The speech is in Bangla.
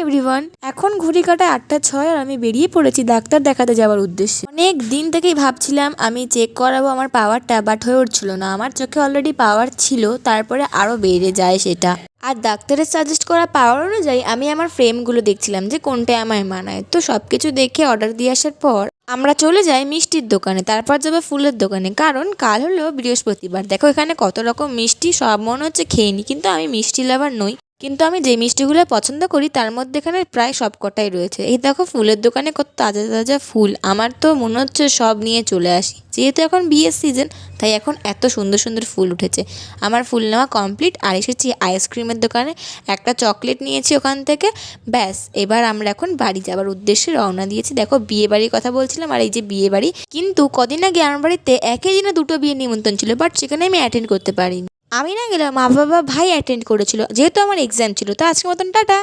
এভরিওয়ান, এখন ঘড়ি কাটায় ৮টা ৬ আর আমি বেরিয়ে পড়েছি ডাক্তার দেখাতে যাওয়ার উদ্দেশ্যে। অনেক দিন থেকেই ভাবছিলাম আমি চেক করাবো আমার পাওয়ারটা, বাট হয়ে উঠছিল না। আমার চোখে অলরেডি পাওয়ার ছিল, তারপরে আরও বেড়ে যায় সেটা। আর ডাক্তারের সাজেস্ট করা পাওয়ার অনুযায়ী আমি আমার ফ্রেমগুলো দেখছিলাম যে কোনটা আমায় মানায়। তো সব কিছু দেখে অর্ডার দিয়ে আসার পর আমরা চলে যাই মিষ্টির দোকানে, তারপর যাবে ফুলের দোকানে, কারণ কাল হলো বৃহস্পতিবার। দেখো এখানে কত রকম মিষ্টি, সব মনে হচ্ছে খেয়ে নি, কিন্তু আমি মিষ্টি লাভার নই। কিন্তু আমি যে মিষ্টিগুলো পছন্দ করি তার মধ্যে এখানে প্রায় সব কটাই রয়েছে। এই দেখো ফুলের দোকানে কত তাজা তাজা ফুল, আমার তো মনে হচ্ছে সব নিয়ে চলে আসি। যেহেতু এখন বিয়ের সিজন, তাই এখন এত সুন্দর সুন্দর ফুল উঠেছে। আমার ফুল নেওয়া কমপ্লিট, আর এসেছি আইসক্রিমের দোকানে, একটা চকলেট নিয়েছি ওখান থেকে। ব্যাস, এবার আমরা এখন বাড়ি যাওয়ার উদ্দেশ্যে রওনা দিয়েছি। দেখো বিয়ে বাড়ির কথা বলছিলাম, আর এই যে বিয়ে বাড়ি। কিন্তু কদিন আগে আমার বাড়িতে একই দিনে দুটো বিয়ে নিমন্ত্রণ ছিল, বাট সেখানে আমি অ্যাটেন্ড করতে পারিনি। আমি না গেলাম, মা বাবা ভাই অ্যাটেন্ড করেছিল, যেহেতু আমার এক্সাম ছিল। তো আজকের মতন টাটা।